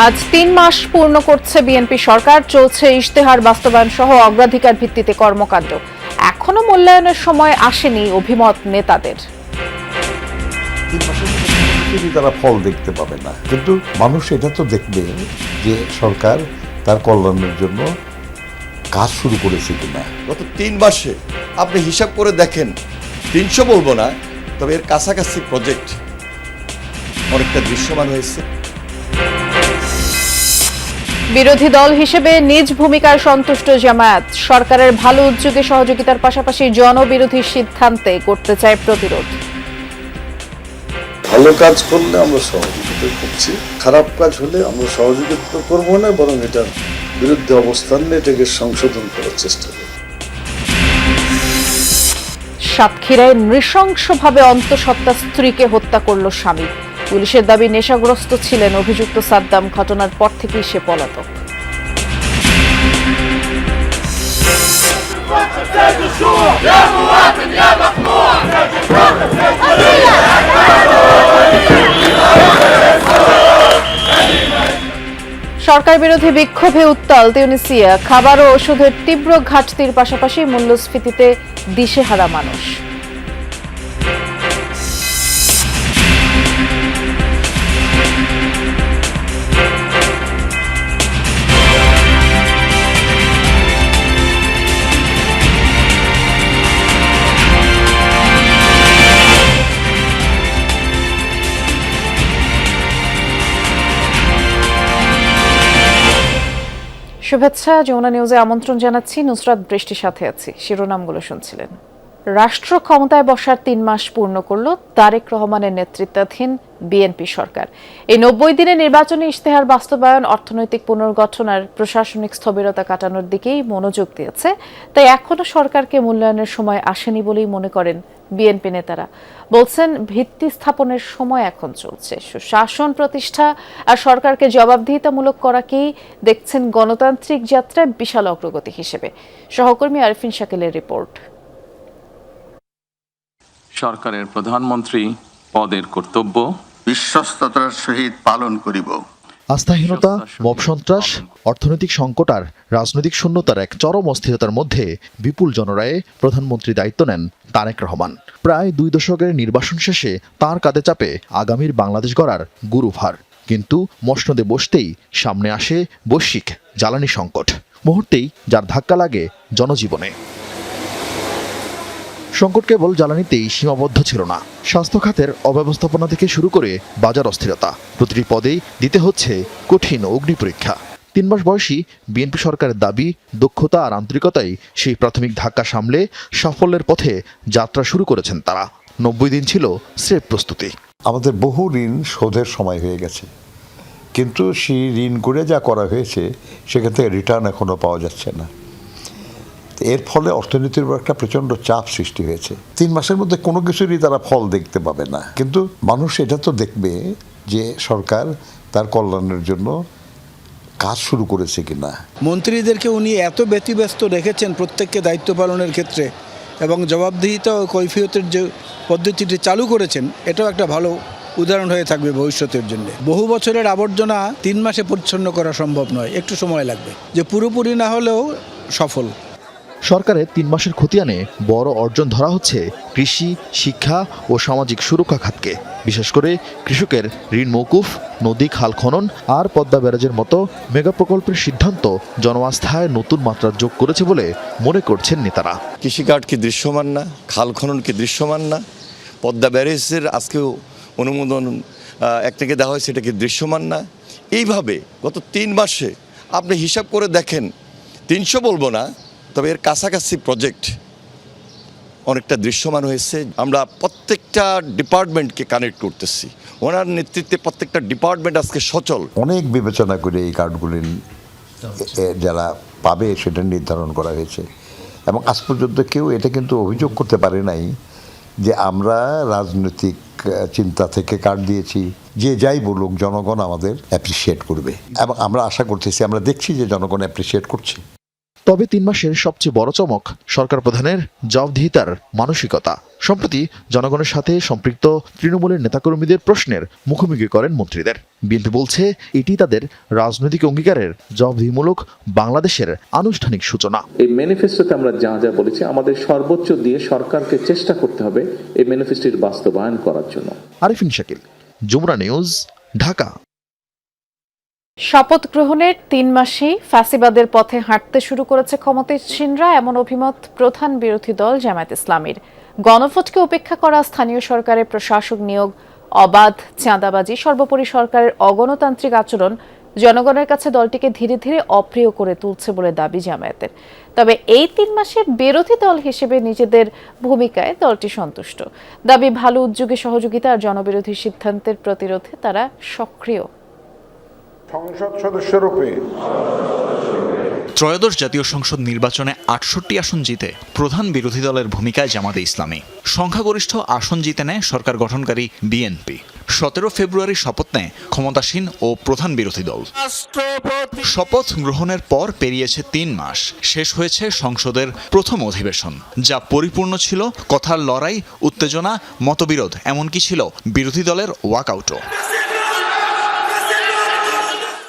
আজ ৩ মাস পূর্ণ করছে বিএনপি সরকার। চলছে ইশতেহার বাস্তবায়ন সহ অগ্রাধিকার ভিত্তিতে কর্মকাণ্ড। এখনো মূল্যায়নের সময় আসেনি অভিমত নেতাদের। ৩ মাসের মধ্যে তারা ফল দেখতে পাবে না, কিন্তু মানুষ এটা তো দেখবে যে সরকার তার কল্যাণের জন্য কাজ শুরু করেছে কিনা। গত ৩ মাসে আপনি হিসাব করে দেখেন, ৩০০ বলবো না, তবে এর কাছাকাছি প্রজেক্ট অনেকটা দৃশ্যমান হয়েছে। বিরোধী দল হিসেবে নিজ ভূমিকায় সন্তুষ্ট জামায়াত। সরকারের ভালো উদ্যোগে সহযোগিতার পাশাপাশি জনবিরোধী সিদ্ধান্তে করতে চায় প্রতিরোধ। ভালো কাজ করলে আমরা সহযোগিতা করছি, খারাপ কাজ হলে আমরা সহযোগিতা করবো না, বরং এটার বিরুদ্ধে অবস্থান নিয়ে এটাকে সংশোধন করার চেষ্টা করব। সাতক্ষীরায় নৃশংসভাবে অন্তঃসত্ত্বা স্ত্রীকে হত্যা করল স্বামী। পুলিশের দাবি নেশাগ্রস্ত ছিলেন অভিযুক্ত সাদ্দাম। ঘটনার পর থেকেই সে পলাতক। সরকার বিরোধী বিক্ষোভে উত্তাল তিউনিসিয়া। খাবার ও ওষুধের তীব্র ঘাটতির পাশাপাশি মূল্যস্ফীতিতে দিশেহারা মানুষ। শুভেচ্ছা, যমুনা নিউজে আমন্ত্রণ জানাচ্ছি। নুসরাত বৃষ্টির সাথে আছি। শিরোনামগুলো শুনছিলেন। রাষ্ট্র ক্ষমতায় বসার ৩ মাস পূর্ণ করল তারেক রহমানের নেতৃত্বাধীন বিএনপি সরকার। এই ৯০ দিনে নির্বাচনী ইশতেহার বাস্তবায়ন, অর্থনৈতিক পুনর্গঠন আর প্রশাসনিক স্থবিরতা কাটানোর দিকেই মনোযোগ দিয়েছে। তাই এখনো সরকারকে মূল্যায়নের সময় আসেনি বলেই মনে করেন বিএনপি নেতারা। বলছেন, ভিত্তি স্থাপনের সময় এখন চলছে। সুশাসন প্রতিষ্ঠা আর সরকারকে জবাবদিহিতামূলক করাকেই দেখছেন গণতান্ত্রিক যাত্রায় বিশাল অগ্রগতি হিসেবে। সহকর্মী আরিফিন শাকিলের রিপোর্ট। সরকারের প্রধানমন্ত্রী পদের কর্তব্য বিশ্বস্ততার সহিত পালন করিব। আস্থাহীনতা, মব সন্ত্রাস, অর্থনৈতিক সংকট আর রাজনৈতিক শূন্যতার এক চরম অস্থিরতার মধ্যে বিপুল জনরায়ে প্রধানমন্ত্রী দায়িত্ব নেন তারেক রহমান। প্রায় ২ দশকের নির্বাসন শেষে তার কাঁধে চাপে আগামীর বাংলাদেশ গড়ার গুরুভার। কিন্তু মসনদে বসতেই সামনে আসে বৈশ্বিক জ্বালানি সংকট। মুহূর্তেই যার ধাক্কা লাগে জনজীবনে। সংকট কেবল জ্বালানিতেই সীমাবদ্ধ ছিল না। স্বাস্থ্য খাতের অব্যবস্থাপনা থেকে শুরু করে বাজার অস্থিরতা, প্রতিটি পদেই দিতে হচ্ছে কঠিন অগ্নি পরীক্ষা। ৩ মাস বয়সী বিএনপি সরকারের দাবি, দক্ষতা আর আন্তরিকতাই সেই প্রাথমিক ধাক্কা সামলে সাফল্যের পথে যাত্রা শুরু করেছেন তারা। ৯০ দিন ছিল স্রেফ প্রস্তুতি। আমাদের বহু ঋণ শোধের সময় হয়ে গেছে, কিন্তু সেই ঋণ করে যা করা হয়েছে সেখান থেকে রিটার্ন এখনো পাওয়া যাচ্ছে না। এর ফলে অর্থনীতির উপর একটা প্রচণ্ড চাপ সৃষ্টি হয়েছে। ৩ মাসের মধ্যে কোনো কিছুরই তারা ফল দেখতে পাবে না, কিন্তু মানুষ এটা তো দেখবে যে সরকার তার কল্যাণের জন্য কাজ শুরু করেছে কিনা। মন্ত্রীদেরকে উনি এত ব্যতিব্যস্ত রেখেছেন প্রত্যেককে দায়িত্ব পালনের ক্ষেত্রে, এবং জবাবদিহিতা ও কৈফিয়তের যে পদ্ধতিটি চালু করেছেন, এটাও একটা ভালো উদাহরণ হয়ে থাকবে ভবিষ্যতের জন্য। বহু বছরের আবর্জনা ৩ মাসে পরিচ্ছন্ন করা সম্ভব নয়, একটু সময় লাগবে, যে পুরোপুরি না হলেও সফল। সরকারের ৩ মাসের খতিয়ানে বড় অর্জন ধরা হচ্ছে কৃষি, শিক্ষা ও সামাজিক সুরক্ষা খাতকে। বিশেষ করে কৃষকের ঋণ মওকুফ, নদী খাল খনন আর পদ্মা ব্যারাজের মতো মেগা প্রকল্পের সিদ্ধান্ত জনআস্থায় নতুন মাত্রা যোগ করেছে বলে মনে করছেন নেতারা। কৃষিকার্ড কি দৃশ্যমান না? খাল খনন কি দৃশ্যমান না? পদ্মা ব্যারেজের আজকেও অনুমোদন একটাকে দেওয়া হয়েছে, এটা কি দৃশ্যমান না? এইভাবে গত ৩ মাসে আপনি হিসাব করে দেখেন, ৩০০ বলবো না, তবে এর কাছাকাছি প্রজেক্ট অনেকটা দৃশ্যমান হয়েছে। আমরা প্রত্যেকটা ডিপার্টমেন্টকে কানেক্ট করতেছি, ওনার নেতৃত্বে প্রত্যেকটা ডিপার্টমেন্ট আজকে সচল। অনেক বিবেচনা করে এই কার্ডগুলি যারা পাবে সেটা নির্ধারণ করা হয়েছে, এবং আজ পর্যন্ত কেউ এটা কিন্তু অভিযোগ করতে পারে নাই যে আমরা রাজনৈতিক চিন্তা থেকে কার্ড দিয়েছি। যে যাই বলুক, জনগণ আমাদের অ্যাপ্রিসিয়েট করবে, এবং আমরা আশা করতেছি, আমরা দেখছি যে জনগণ অ্যাপ্রিসিয়েট করছে। তবে 3 মাসের সবচেয়ে বড় চমক সরকার প্রধানের জবাবদিহিতার মানসিকতা। সম্প্রতি জনগণের সাথে সম্পৃক্ত তৃণমূলের নেতাকর্মীদের প্রশ্নের মুখোমুখি করেন মন্ত্রীদের। বিএনপি বলছে এটি তাদের রাজনৈতিক অঙ্গীকারের জবাবদিহিমূলক বাংলাদেশের আনুষ্ঠানিক সূচনা। এই ম্যানিফেস্টোতে আমরা যা যা বলেছি আমাদের সর্বোচ্চ দিয়ে সরকারকে চেষ্টা করতে হবে এই ম্যানিফেস্টোর বাস্তবায়ন করার জন্য। আরিফিন শাকিল, যমুনা নিউজ, ঢাকা। শপথ গ্রহণের 3 মাসেই ফ্যাসিবাদের পথে হাঁটতে শুরু করেছে ক্ষমতাসীনরা, এমন অভিমত প্রধান বিরোধী দল জামায়াত ইসলামীর। গণভোটকে উপেক্ষা করা, স্থানীয় সরকারের প্রশাসক নিয়োগ, অবাধ চাঁদাবাজি, সর্বোপরি সরকারের অগণতান্ত্রিক আচরণ জনগণের কাছে দলটিকে ধীরে ধীরে অপ্রিয় করে তুলছে বলে দাবি জামায়াতের। তবে এই 3 মাসে বিরোধী দল হিসেবে নিজেদের ভূমিকায় দলটি সন্তুষ্ট। দাবি, ভালো উদ্যোগে সহযোগিতা আর জনবিরোধী সিদ্ধান্তের প্রতিরোধে তারা সক্রিয়। সংসদ সদস্যরূপে ত্রয়োদশ জাতীয় সংসদ নির্বাচনে 68 আসন জিতে প্রধান বিরোধী দলের ভূমিকায় জামাতে ইসলামী। সংখ্যাগরিষ্ঠ আসন জিতে নেয় সরকার গঠনকারী বিএনপি। 17 ফেব্রুয়ারি শপথ নেয় ক্ষমতাসীন ও প্রধান বিরোধী দল। শপথ গ্রহণের পর পেরিয়েছে 3 মাস, শেষ হয়েছে সংসদের প্রথম অধিবেশন, যা পরিপূর্ণ ছিল কথার লড়াই, উত্তেজনা, মতবিরোধ, এমনকি ছিল বিরোধী দলের ওয়াকআউটও।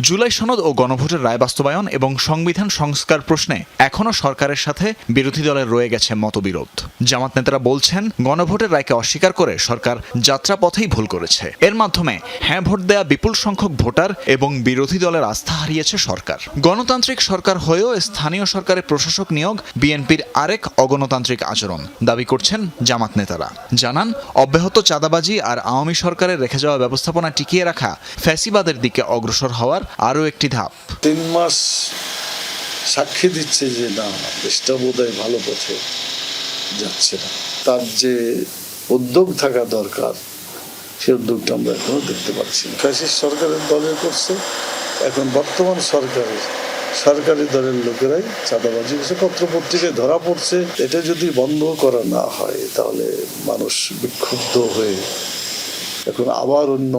জুলাই সনদ ও গণভোটের রায় বাস্তবায়ন এবং সংবিধান সংস্কার প্রশ্নে এখনও সরকারের সাথে বিরোধী দলের রয়ে গেছে মতবিরোধ। জামাত নেতারা বলছেন, গণভোটের রায়কে অস্বীকার করে সরকার যাত্রাপথেই ভুল করেছে। এর মাধ্যমে হ্যাঁ ভোট দেয়া বিপুল সংখ্যক ভোটার এবং বিরোধী দলের আস্থা হারিয়েছে সরকার। গণতান্ত্রিক সরকার হয়েও স্থানীয় সরকারের প্রশাসক নিয়োগ বিএনপির আরেক অগণতান্ত্রিক আচরণ, দাবি করছেন জামাত নেতারা। জানান, অব্যাহত চাঁদাবাজি আর আওয়ামী সরকারের রেখে যাওয়া ব্যবস্থাপনা টিকিয়ে রাখা ফ্যাসিবাদের দিকে অগ্রসর হওয়ার আরও একটি ধাপ। 3 মাস সাক্ষী দিচ্ছে যে না, দেশটা বোধহয় ভালো পথে যাচ্ছে না। তার যে উদ্যোগ থাকা দরকার, সে উদ্যোগটা আমরা এখনো দেখতে পাচ্ছি না। ফ্যাসিস্ট সরকারের দলের করছে, এখন বর্তমান সরকারি দলের লোকেরাই চাঁদাবাজি করছে, পত্রপত্রিকায় ধরা পড়ছে। এটা যদি বন্ধ করা না হয় তাহলে মানুষ বিক্ষুব্ধ হয়ে এখন আবার অন্য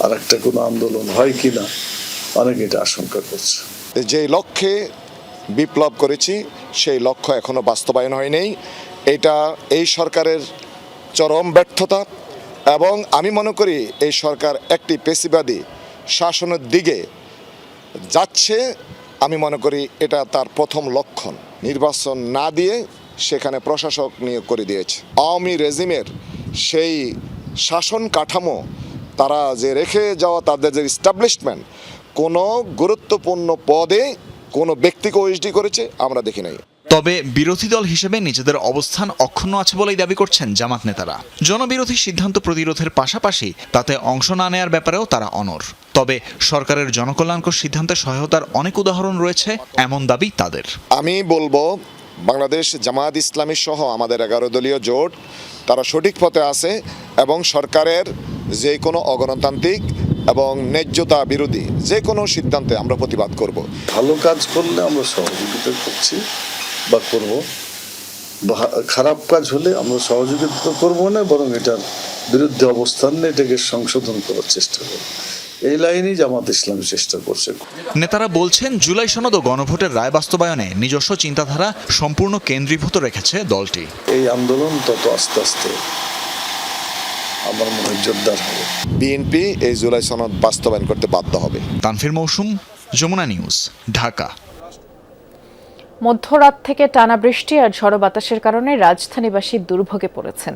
আর একটা কোনো আন্দোলন হয় কিনা অনেকে এটা আশঙ্কা করছে। যে লক্ষ্যে বিপ্লব করেছি সেই লক্ষ্য এখনো বাস্তবায়ন হয়নি। এটা এই সরকারের চরম ব্যর্থতা এবং আমি মনে করি এই সরকার একটি পেশিবাদী শাসনের দিকে যাচ্ছে। আমি মনে করি এটা তার প্রথম লক্ষণ। নির্বাচন না দিয়ে সেখানে প্রশাসক নিয়োগ করে দিয়েছে। আওয়ামী রেজিমের সেই শাসন কাঠামো তারা যে রেখে যাওয়া তাদের যে এস্টাবলিশমেন্ট, কোনো গুরুত্বপূর্ণ পদে কোনো ব্যক্তিকে ওএসডি করেছে আমরা দেখি নাই। তবে বিরোধী দল হিসেবে নিজেদের অবস্থান অক্ষুণ্ণ আছে বলেই দাবি করছেন জামাত নেতারা। জনবিরোধী সিদ্ধান্ত প্রতিরোধের পাশাপাশি তাতে অংশ না নেয়ার ব্যাপারেও তারা অনড়। তবে সরকারের জনকল্যাণকর সিদ্ধান্তে সহায়তার অনেক উদাহরণ রয়েছে, এমন দাবি তাদের। আমি বলবো, বাংলাদেশ জামায়াত ইসলামী সহ আমাদের 11 দলীয় জোট তারা সঠিক পথে আছে এবং সরকারের যে কোনো অগণতান্ত্রিক এবং ন্যায্যতা বিরোধী যে কোনো সিদ্ধান্তে আমরা প্রতিবাদ করব। ভালো কাজ করলে আমরা সহযোগিতা করছি বা করব, খারাপ কাজ হলে আমরা সহযোগিতা করব না, বরং এটার বিরুদ্ধে অবস্থান নিয়ে এটাকে সংশোধন করার চেষ্টা করব। এই লাইনেই জামাত ইসলামী চেষ্টা করছে। নেতারা বলছেন, জুলাই সনদ ও গণভোটের রায় বাস্তবায়নে নিজস্ব চিন্তাধারা সম্পূর্ণ কেন্দ্রীভূত রেখেছে দলটি। এই আন্দোলন তত আস্তে আস্তে আমার মনে হয় জোরদার হবে। বিএনপি এই জুলাই সনদ বাস্তবায়ন করতে বাধ্য হবে। তানফির মৌসুম, যমুনা নিউজ, ঢাকা। মধ্যরাত থেকে টানা বৃষ্টি আর ঝড়ো বাতাসের কারণে রাজধানীবাসী দুর্ভোগে পড়েছেন।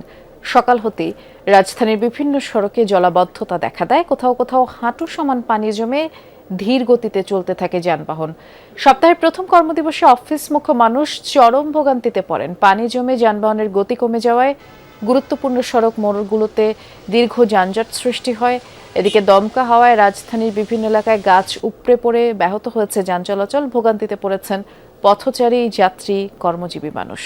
সকাল হতেই রাজধানীর বিভিন্ন সড়কে জলাবদ্ধতা দেখা দেয়, কোথাও কোথাও হাঁটু সমান পানি জমে ধীর গতিতে চলতে থাকে যানবাহন। সপ্তাহের প্রথম কর্মদিবসে অফিসমুখ মানুষ চরম ভোগান্তিতে পড়েন। পানি জমে যানবাহনের গতি কমে যাওয়ায় গুরুত্বপূর্ণ সড়ক মোড়গুলোতে দীর্ঘ যানজট সৃষ্টি হয়। এদিকে দমকা হাওয়ায় রাজধানীর বিভিন্ন এলাকায় গাছ উপড়ে পড়ে ব্যাহত হয়েছে যান চলাচল। ভোগান্তিতে পড়েছেন পথচারী, যাত্রী, কর্মজীবী মানুষ।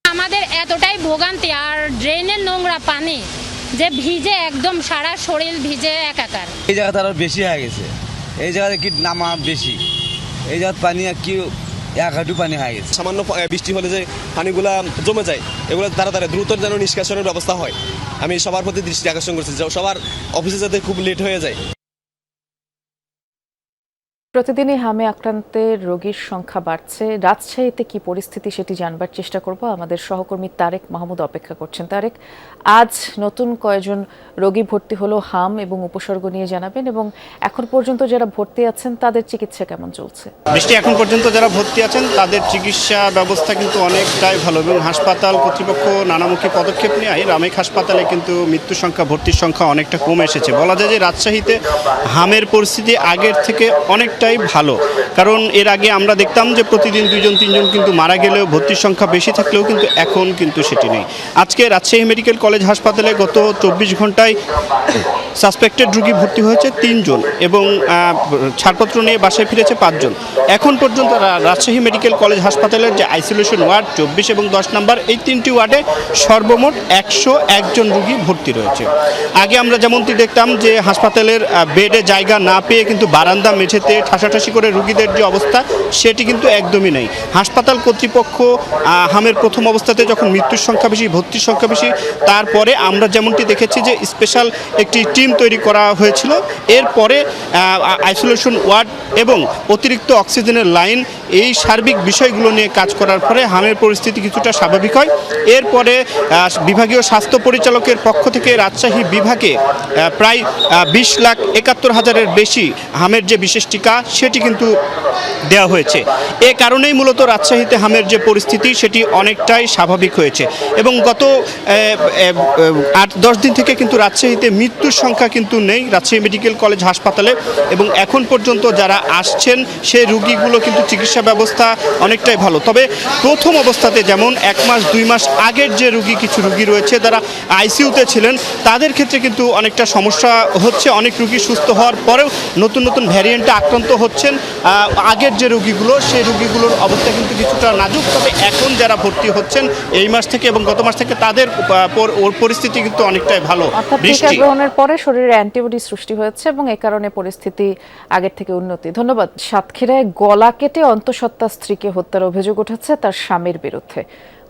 আমাদের এতটাই ভোগান্তি আর ড্রেনের নোংরা পানি যে ভিজে একদম সারা শরীর ভিজে একাকার। এই জায়গাতে আরো বেশি হয়ে গেছে, এই জায়গাতে কি নামা বেশি, এই জায়গার পানি কি 1 হাঁটু পানি হয়ে গেছে। সামান্য বৃষ্টি হলে যে পানিগুলা জমে যায়, এগুলো তাড়াতাড়ি দ্রুত যেন নিষ্কাশনের ব্যবস্থা হয়। আমি সবার প্রতি দৃষ্টি আকর্ষণ করছি, সবার অফিসে যাতে খুব লেট হয়ে যায়। প্রতিদিনই হামে আক্রান্তের রোগীর সংখ্যা বাড়ছে। রাজশাহীতে কি পরিস্থিতি সেটি জানবার চেষ্টা করব। আমাদের সহকর্মী তারেক মাহমুদ অপেক্ষা করছেন। তারেক, আজ নতুন কয়জন রোগী ভর্তি হলো হাম এবং উপসর্গ নিয়ে জানাবেন, এবং এখন পর্যন্ত যারা ভর্তি আছেন তাদের চিকিৎসা কেমন চলছে? বৃষ্টি, এখন পর্যন্ত যারা ভর্তি আছেন তাদের চিকিৎসা ব্যবস্থা কিন্তু অনেকটাই ভালো এবং হাসপাতাল কর্তৃপক্ষ নানামুখী পদক্ষেপ নেয় রামেক হাসপাতালে কিন্তু মৃত্যুর সংখ্যা, ভর্তির সংখ্যা অনেকটা কমে এসেছে। বলা যায় যে রাজশাহীতে হামের পরিস্থিতি আগের থেকে অনেকটাই ভালো, কারণ এর আগে আমরা দেখতাম যে প্রতিদিন 2-3 জন কিন্তু মারা গেলেও ভর্তির সংখ্যা বেশি থাকলেও কিন্তু এখন কিন্তু সেটি নেই। আজকে রাজশাহী মেডিকেল কলেজ হাসপাতালে গত 24 ঘন্টায় সাসপেক্টেড রোগী ভর্তি হয়েছে 3 জন এবং ছাড়পত্র নিয়ে বাসায় ফিরেছে 5 জন। এখন পর্যন্ত রাজশাহী মেডিকেল কলেজ হাসপাতালের যে আইসোলেশন ওয়ার্ড 24 এবং 10 নম্বর, এই 3টি ওয়ার্ডে সর্বমোট 101 জন রোগী ভর্তি রয়েছে। আগে আমরা যেমনটি দেখতাম যে হাসপাতালের বেডে জায়গা না পেয়ে কিন্তু বারান্দা মেঝেতে ঠাসাঠাসি করে রোগীদের যে অবস্থা সেটি কিন্তু একদমই নেই। হাসপাতাল কর্তৃপক্ষ হামের প্রথম অবস্থাতে যখন মৃত্যুর সংখ্যা বেশি, ভর্তির সংখ্যা বেশি, তারপরে আমরা যেমনটি দেখেছি যে স্পেশাল একটি টিম তৈরি করা হয়েছিল। এরপরে আইসোলেশন ওয়ার্ড এবং অতিরিক্ত অক্সিজেনের লাইন, এই সার্বিক বিষয়গুলো নিয়ে কাজ করার পরে হামের পরিস্থিতি কিছুটা স্বাভাবিক হয়। এরপরে বিভাগীয় স্বাস্থ্য পরিচালকের পক্ষ থেকে রাজশাহী বিভাগে প্রায় 20,71,000-এর বেশি হামের যে বিশেষ টিকা সেটি কিন্তু দেওয়া হয়েছে। এ কারণেই মূলত রাজশাহীতে হামের যে পরিস্থিতি সেটি অনেকটাই স্বাভাবিক হয়েছে এবং গত 8-10 দিন থেকে কিন্তু রাজশাহীতে মৃত্যুর সংখ্যা কিন্তু নেই রাজশাহী মেডিকেল কলেজ হাসপাতালে, এবং এখন পর্যন্ত যারা আসছেন সেই রোগীগুলো কিন্তু চিকিৎসা ব্যবস্থা অনেকটাই ভালো। তবে প্রথম অবস্থাতে যেমন 1 মাস 2 মাস আগের যে কিছু রোগী রয়েছে যারা আইসিইউতে ছিলেন, তাদের ক্ষেত্রে কিন্তু অনেকটা সমস্যা হচ্ছে। অনেক রোগী সুস্থ হওয়ার পরেও নতুন নতুন ভ্যারিয়েন্টে আক্রান্ত হচ্ছেন। আগের যে রোগীগুলো, সেই রোগীগুলোর অবস্থা কিন্তু কিছুটা নাজুক। তবে এখন যারা ভর্তি হচ্ছেন এই মাস থেকে এবং গত মাস থেকে, তাদের পরিস্থিতি কিন্তু অনেকটাই ভালো। টিকা গ্রহণের পরে শরীরে অ্যান্টিবডি সৃষ্টি হয়েছে এবং এই কারণে পরিস্থিতি আগের থেকে উন্নতি। ধন্যবাদ। সাতক্ষীরায় গলা কেটে অন্তঃসত্ত্বা স্ত্রীকে হত্যার অভিযোগ উঠেছে তার স্বামীর বিরুদ্ধে।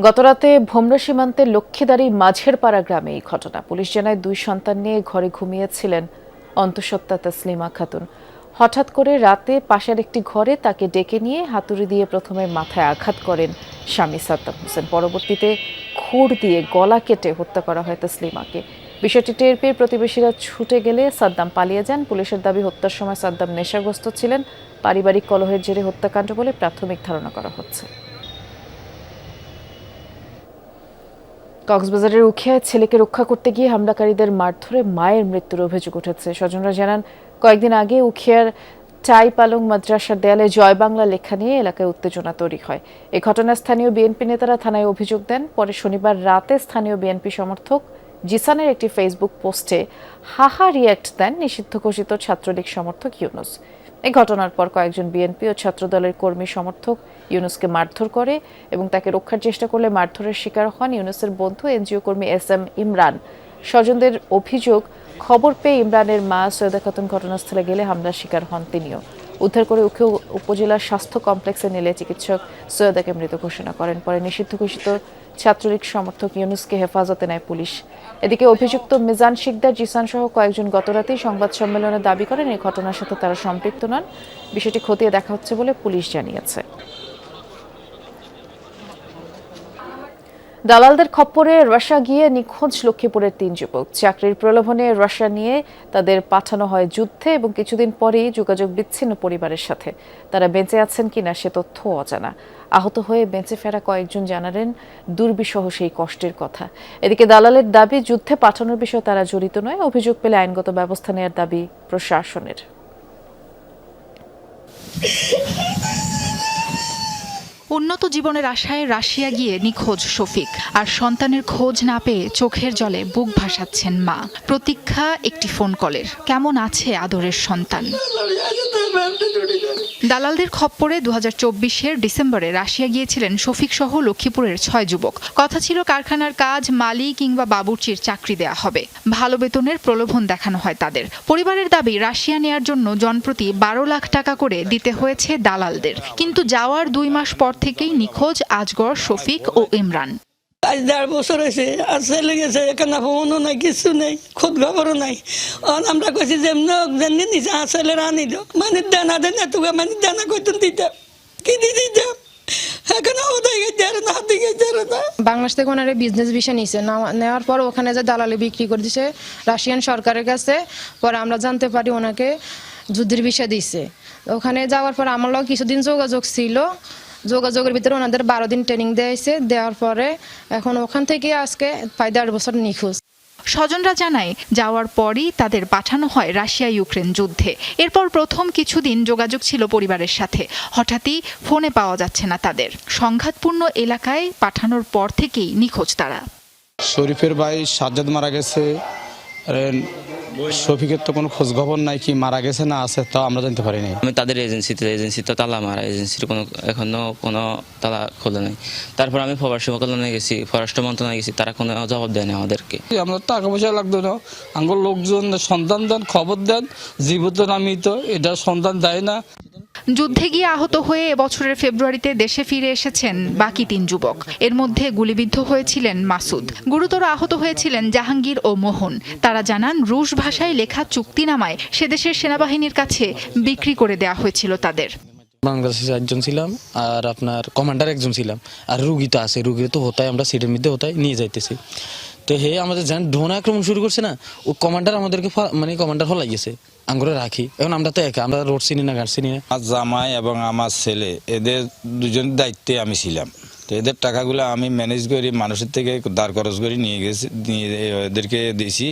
গতরাতে ভোমরা সীমান্তের লক্ষ্মীদারি মাঝের পাড়া গ্রামে এই ঘটনা। পুলিশ জানায় 2 সন্তান নিয়ে ঘরে ঘুমিয়েছিলেন অন্তঃসত্ত্বা তাসলিমা খাতুন। হঠাৎ করে রাতে পাশের একটি ঘরে তাকে ডেকে নিয়ে হাতুড়ি দিয়ে প্রথমে মাথায় আঘাত করেন স্বামী সাদ্দাম হোসেন। পরবর্তীতে খুর দিয়ে গলা কেটে হত্যা করা হয় তাসলিমাকে। বিষয়টি টের পেয়ে প্রতিবেশীরা ছুটে গেলে সাদ্দাম পালিয়ে যান। পুলিশের দাবি, হত্যার সময় সাদ্দাম নেশাগ্রস্ত ছিলেন। পারিবারিক কলহের জেরে হত্যাকাণ্ড বলে প্রাথমিক ধারণা করা হচ্ছে। কক্সবাজারের উখিয়ায় ছেলেকে রক্ষা করতে গিয়ে হামলাকারীদের মারধরে মায়ের মৃত্যুর অভিযোগ উঠেছে। স্বজনরা জানান, কয়েকদিন আগে উখিয়ার টাই পালং মাদ্রাসার দেয়ালে জয় বাংলা লেখা নিয়ে এলাকায় উত্তেজনা তৈরি হয়। এই ঘটনায় স্থানীয় বিএনপি নেতারা থানায় অভিযোগ দেন। পরে শনিবার রাতে স্থানীয় বিএনপি সমর্থক জিসানের একটি ফেসবুক পোস্টে হাহা রিয়্যাক্ট দেন নিষিদ্ধ ঘোষিত ছাত্রলীগ সমর্থক ইউনুস। এই ঘটনার পর কয়েকজন বিএনপি ও ছাত্রদলের কর্মী সমর্থক ইউনুসকে মারধর করে এবং তাকে রক্ষার চেষ্টা করলে মারধরের শিকার হন ইউনুসের বন্ধু এনজিও কর্মী SM ইমরান। স্বজনদের অভিযোগ, খবর পেয়ে ইমরানের মা সৈয়দা খাতুন ঘটনাস্থলে গেলে হামলার শিকার হন তিনিও। উদ্ধার করে উখিয়া উপজেলার স্বাস্থ্য কমপ্লেক্সে নিলে চিকিৎসক সৈয়দাকে মৃত ঘোষণা করেন। পরে নিষিদ্ধ ঘোষিত ছাত্রলীগ সমর্থক ইউনুসকে হেফাজতে নেয় পুলিশ। এদিকে অভিযুক্ত মিজান শিকদার, জিসান সহ কয়েকজন গতরাতেই সংবাদ সম্মেলনে দাবি করেন এই ঘটনার সাথে তারা সম্পৃক্ত নন। বিষয়টি খতিয়ে দেখা হচ্ছে বলে পুলিশ জানিয়েছে। দালালদের খপ্পরে রাশিয়া গিয়ে নিখোঁজ লক্ষ্মীপুরের 3 যুবক। চাকরির প্রলোভনে রাশিয়া নিয়ে তাদের পাঠানো হয় যুদ্ধে এবং কিছুদিন পরেই যোগাযোগ বিচ্ছিন্ন পরিবারের সাথে। তারা বেঁচে আছেন কিনা সে তথ্য অজানা। আহত হয়ে বেঁচে ফেরা কয়েকজন জানালেন দুর্বিষহ সেই কষ্টের কথা। এদিকে দালালের দাবি, যুদ্ধে পাঠানোর বিষয়ে তারা জড়িত নয়। অভিযোগ পেলে আইনগত ব্যবস্থা নেওয়ার দাবি প্রশাসনের। উন্নত জীবনের আশায় রাশিয়া গিয়ে নিখোঁজ শফিক, আর সন্তানের খোঁজ না পেয়ে চোখের জলে বুক ভাসাচ্ছেন মা। প্রতীক্ষা একটি ফোন কলের, কেমন আছে আদরের সন্তান। দালালদের খপ্পরে 2024-এর ডিসেম্বরে রাশিয়া গিয়েছিলেন শফিক সহ লক্ষ্মীপুরের 6 যুবক। কথা ছিল কারখানার কাজ, মালি কিংবা বাবুর্চির চাকরি দেয়া হবে। ভালো বেতনের প্রলোভন দেখানো হয় তাদের। পরিবারের দাবি, রাশিয়া নেয়ার জন্য জনপ্রতি 12 লাখ টাকা করে দিতে হয়েছে দালালদের। কিন্তু যাওয়ার 2 মাস পর থেকেই নিখোঁজ আজগর, শফিক ও ইমরান। আজ 1.5 বছর হয়েছে আর ছেলে গেছে, এখানে ফোনও নাই, কিছু নেই, খোঁজ খবরও নাই। আমরা কইছি যে জানি নিচে ছেলের আনিল মানে দানা দেন এত মানে দানা কইতেন দিতাম, কি দিয়ে দিতাম, এখানে ওদের গেছে না, হাতে গেছে না। বাংলাদেশ থেকে ওনারা বিজনেস ভিসা নিছে, নেওয়ার পর ওখানে যে দালালি বিক্রি করে দিছে রাশিয়ান সরকারের কাছে। পরে আমরা জানতে পারি ওনাকে যুদ্ধের ভিসা দিছে। ওখানে যাওয়ার পর আমার লোক কিছুদিন যোগাযোগ ছিল, যোগাযোগের ভিতরে ওনাদের 12 দিন ট্রেনিং দিয়েছে, দেওয়ার পরে এখন ওখান থেকে আজকে প্রায় 1.5 বছর নিখোঁজ। স্বজনরা জানায় যাওয়ার পরই তাদের পাঠানো হয় রাশিয়া ইউক্রেন যুদ্ধে। এরপর প্রথম কিছুদিন যোগাযোগ ছিল পরিবারের সাথে, হঠাৎই ফোনে পাওয়া যাচ্ছে না তাদের। সংঘাতপূর্ণ এলাকায় পাঠানোর পর থেকেই নিখোঁজ তারা। শরীফের ভাই সাজ্জাদ মারা গেছে, শফিকের তো কোনো খোঁজ খবর নাই, কি মারা গেছে না আছে তা আমরা জানতে পারি নাই। আমি তাদের এজেন্সি তো তালা মারা, এজেন্সির এখনো কোনো তালা খোলে নাই। তারপর আমি প্রবাসী কল্যাণে গেছি, স্বরাষ্ট্র মন্ত্রণালয়ে গেছি, তারা কোনো জবাব দেয় না আমাদেরকে। আমরা টাকা পয়সা লাগতো না, আমার লোকজন সন্ধান দেন, খবর দেন, জীবিত নামিত, এটা সন্ধান দেয় না। যুদ্ধে গিয়ে আহত হয়ে এবছরের ফেব্রুয়ারিতে দেশে ফিরে এসেছেন বাকি 3 যুবক। এর মধ্যে গুলিবিদ্ধ হয়েছিলেন মাসুদ, গুরুতর আহত হয়েছিলেন জাহাঙ্গীর ও মোহন। তারা জানান রুশ ভাষায় লেখা চুক্তিনামায় সেদেশের সেনাবাহিনীর কাছে বিক্রি করে দেওয়া হয়েছিল তাদের। বাংলাদেশে 4 জন ছিলাম, আর আপনার কমান্ডার 1 জন ছিলাম, আর রুগী তো আছে, রুগী তো হতায় আমরা সিটের মধ্যে হতায় নিয়ে যাইতেছি। তো হে আমাদের যেন ড্রোন আক্রমণ শুরু করছে না, ও কমান্ডার আমাদেরকে মানে কমান্ডার হলাই গেছে, আঙ্গুরে রাখি। এখন আমরা তো একা, আমরা রোড চিনি না, ঘাট চিনি না। আমার জামাই এবং আমার ছেলে এদের দুজনের দায়িত্বে আমি ছিলাম। তো এদের টাকাগুলো আমি ম্যানেজ করি, মানুষের থেকে ধার খরচ করে নিয়ে গেছি, এদেরকে দিয়েছি।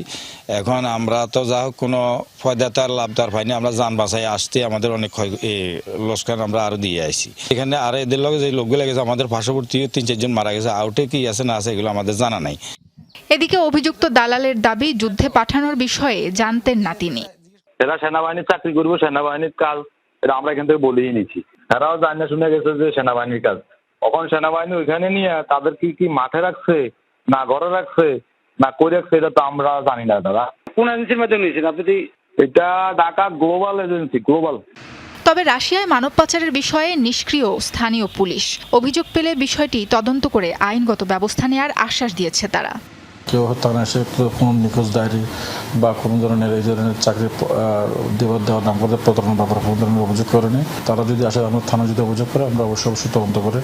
এখন আমরা তো যা হোক কোনো ফয়দাতার লাভদার পাইনি, আমরা যান বাঁচাই আসতে আমাদের অনেক লোকসান আমরা আরো দিয়ে আসি। এখানে আর এদের লগে যে লোকগুলো গেছে আমাদের পার্শ্ববর্তী 3-4 জন মারা গেছে, আউটে কি আছে না আছে এগুলো আমাদের জানা নাই। এদিকে অভিযুক্ত দালালের দাবি যুদ্ধে পাঠানোর বিষয়ে জানতেন না তিনি। এরা সেনাবাহিনীর চাকরি করবো, সেনাবাহিনীর কাজ এটা আমরা এখান থেকে বলেই নিচ্ছি। এরাও জানা শুনে গেছে যে সেনাবাহিনীর কাজ। তখন সেনাবাহিনী ওইখানে নিয়ে তাদের কি মাঠে রাখছে না ঘরে রাখছে না কই রাখছে এটা তো আমরা জানি না। দাদা কোন এজেন্সির মাধ্যমে নিয়েছেন আপনি? এটা ঢাকা গ্লোবাল এজেন্সি, গ্লোবাল। তবে রাশিয়ায় মানব পাচারের বিষয়ে নিষ্ক্রিয় স্থানীয় পুলিশ। অভিযোগ পেলে বিষয়টি তদন্ত করে আইনগত ব্যবস্থা নেওয়ার আশ্বাস দিয়েছে তারা। কেউ থানা এসে কোনো নিখোঁজ ডায়েরি বা কোনো ধরনের এই ধরনের চাকরি দেওয়ার নাম করে প্রতারণার ব্যাপারে কোনো ধরনের অভিযোগ করেনি। তারা যদি আসে, আমরা থানা যদি অভিযোগ করে আমরা অবশ্যই তদন্ত করে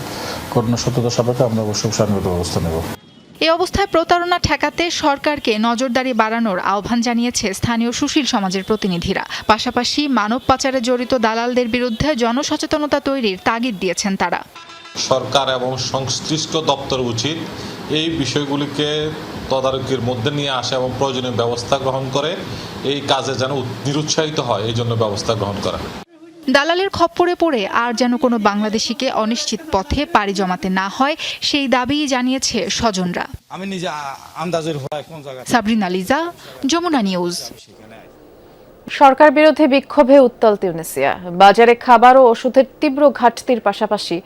ঘটনার সত্যতা সাপেক্ষে আমরা অবশ্যই আইনগত ব্যবস্থা নেব। এই অবস্থায় প্রতারণা ঠেকাতে সরকারকে নজরদারি বাড়ানোর আহ্বান জানিয়েছে স্থানীয় সুশীল সমাজের প্রতিনিধিরা। পাশাপাশি মানব পাচারে জড়িত দালালদের বিরুদ্ধে জনসচেতনতা তৈরির তাগিদ দিয়েছেন তারা। সরকার এবং সংশ্লিষ্ট দপ্তর উচিত এই বিষয়গুলিকে তদারকির মধ্যে নিয়ে আসে এবং প্রয়োজনীয় ব্যবস্থা গ্রহণ করে এই কাজে যেন নিরুৎসাহিত হয় এই জন্য ব্যবস্থা গ্রহণ করা। দালালের খপ্পরে পড়ে আর যেন কোনো বাংলাদেশিকে অনিশ্চিত পথে পাড়ি জমাতে না হয় সেই দাবি জানিয়েছে স্বজনরা। আমি নিজে আন্দাজের সাবরিনা লিজা, যমুনা নিউজ। সরকার বিরোধী বিক্ষোভে উত্তাল তিউনিসিয়া। বাজারে খাবার ও ওষুধের তীব্র ঘাটতির পাশাপাশি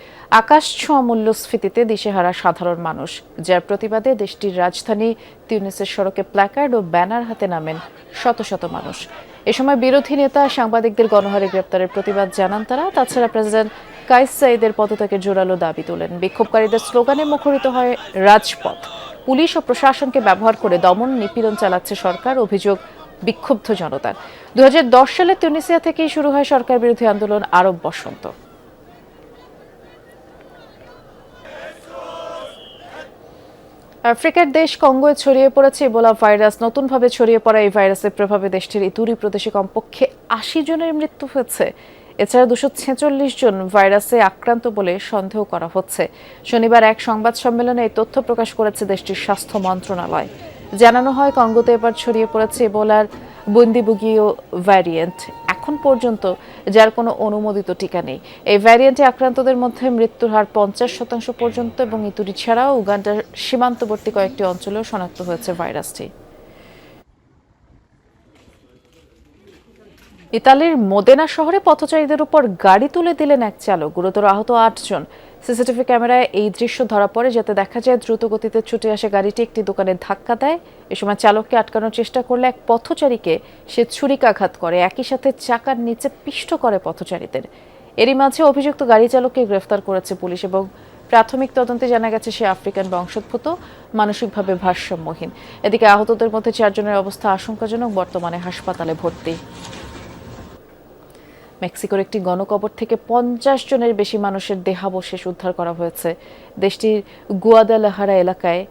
আকাশ ছোঁয়া মূল্যস্ফীতিতে দিশেহারা সাধারণ মানুষ, যার প্রতিবাদে দেশটির রাজধানী তিউনিসের সড়কে প্ল্যাকার্ড ও ব্যানার হাতে নামেন শত শত মানুষ। এ সময় বিরোধী নেতা সাংবাদিকদের গণহারে গ্রেপ্তারের প্রতিবাদ জানান তারা। তাছাড়া প্রেসিডেন্ট কাইস সাইদের পদত্যাগের জোরালো দাবি তোলেন। বিক্ষোভকারীদের স্লোগানে মুখরিত হয় রাজপথ। পুলিশ ও প্রশাসনকে ব্যবহার করে দমন নিপীড়ন চালাচ্ছে সরকার, অভিযোগ বিক্ষুব্ধ জনতার। 2010 সালে তিউনিসিয়া থেকেই শুরু হয় সরকার বিরোধী আন্দোলন আরব বসন্ত। আফ্রিকার দেশ কঙ্গোয় ছড়িয়ে পড়েছে ইবোলা ভাইরাস। নতুনভাবে ছড়িয়ে পড়া এই ভাইরাসের প্রভাবে দেশটির ইতুরি প্রদেশে কমপক্ষে 80 জনের মৃত্যু হয়েছে। এছাড়া 246 জন ভাইরাসে আক্রান্ত বলে সন্দেহ করা হচ্ছে। শনিবার এক সংবাদ সম্মেলনে এই তথ্য প্রকাশ করেছে দেশটির স্বাস্থ্য মন্ত্রণালয়। জানানো হয় কঙ্গোতে এবার ছড়িয়ে পড়েছে ইবোলার বুন্দিবুগিও ভ্যারিয়েন্ট, এখন পর্যন্ত যার কোনো অনুমোদিত টিকা নেই। এই ভ্যারিয়েন্টে আক্রান্তদের মধ্যে মৃত্যুর হার 50% পর্যন্ত এবং ইতুরি ছাড়াও উগান্ডার সীমান্তবর্তী কয়েকটি অঞ্চলেও শনাক্ত হয়েছে ভাইরাসটি। ইতালির মোদেনা শহরে পথচারীদের উপর গাড়ি তুলে দিলেন এক চালক, গুরুতর আহত 8 জন। সিসিটিভি ক্যামেরায় এই দৃশ্য ধরা পড়ে, যাতে দেখা যায় দ্রুত গতিতে ছুটে আসে গাড়িটি একটি দোকানে ধাক্কা দেয়। এ সময় চালককে আটকানোর চেষ্টা করলে এক পথচারীকে সে ছুরিকাঘাত করে, একই সাথে চাকার নিচে পিষ্ট করে পথচারীদের। এরই মাঝে অভিযুক্ত গাড়ি চালককে গ্রেফতার করেছে পুলিশ এবং প্রাথমিক তদন্তে জানা গেছে সে আফ্রিকান বংশোদ্ভূত, মানসিকভাবে ভারসাম্যহীন। এদিকে আহতদের মধ্যে 4 জনের অবস্থা আশঙ্কাজনক, বর্তমানে হাসপাতালে ভর্তি। মেক্সিকোর একটি গণকবর থেকে 50 জনের বেশি মানুষের দেহাবশেষ উদ্ধার করা হয়েছে। দেশটির গুয়াদালাহারা এলাকায়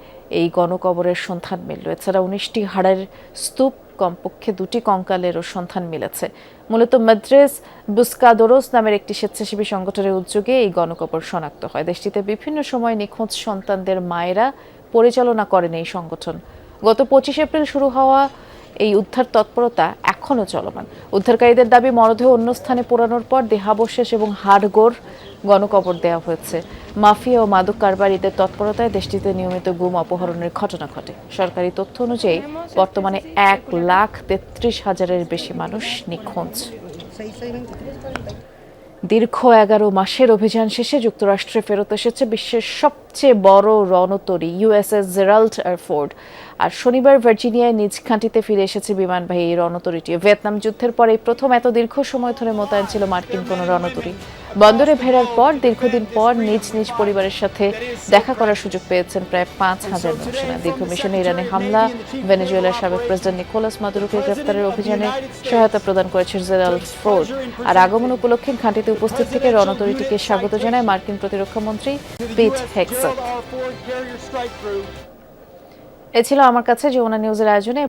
এই গণকবরের সন্ধান মিলল। এছাড়া 19টি হাড়ের স্তূপ, কমপক্ষে 2টি কঙ্কালেরও সন্ধান মিলেছে। মূলত মাদ্রেস বুস্কাদোরোস নামের একটি স্বেচ্ছাসেবী সংগঠনের উদ্যোগে এই গণকবর শনাক্ত হয়। দেশটিতে বিভিন্ন সময় নিখোঁজ সন্তানদের মায়েরা পরিচালনা করেন এই সংগঠন। গত 25 এপ্রিল শুরু হওয়া এই উদ্ধার তৎপরতা এখনও চলমান। উদ্ধারকারীদের দাবি, মরদেহ অন্য স্থানে পোড়ানোর পর দেহাবশেষ এবং হাড়গোড় গণকবর দেওয়া হয়েছে। মাফিয়া ও মাদক কারবারিদের তৎপরতায় দেশটিতে নিয়মিত গুম অপহরণের ঘটনা ঘটে। সরকারি তথ্য অনুযায়ী বর্তমানে 1,33,000-এর বেশি মানুষ নিখোঁজ। দীর্ঘ 11 মাসের অভিযান শেষে যুক্তরাষ্ট্রে ফেরত এসেছে বিশ্বের সবচেয়ে বড় রণতরী ইউএসএস জেরাল্ড আর ফোর্ড। আর শনিবার ভার্জিনিয়ায় নিজ ঘাঁটিতে ফিরে এসেছে বিমানবাহী এই রণতরীটি। ভিয়েতনাম যুদ্ধের পর এই প্রথম এত দীর্ঘ সময় ধরে মোতায়েন ছিল মার্কিন কোনো রণতরী। বন্দরে ফেরার পর দীর্ঘদিন পর নিজ নিজ পরিবারের সাথে দেখা করার সুযোগ পেয়েছেন প্রায় 5,000 নৌসেনা। দীর্ঘ মিশনে ইরানে হামলা, ভেনেজুয়েলার সাবেক প্রেসিডেন্ট নিকোলাস মাদুরোকে গ্রেফতারের অভিযানে সহায়তা প্রদান করেছে জেরাল্ড ফোর্ড। আর আগমন উপলক্ষে ঘাঁটিতে উপস্থিত থেকে রণতরীটিকে স্বাগত জানায় মার্কিন প্রতিরক্ষা মন্ত্রী পিট হেগসেথ। এ ছিল আমার কাছে যমুনা নিউজের আয়োজনে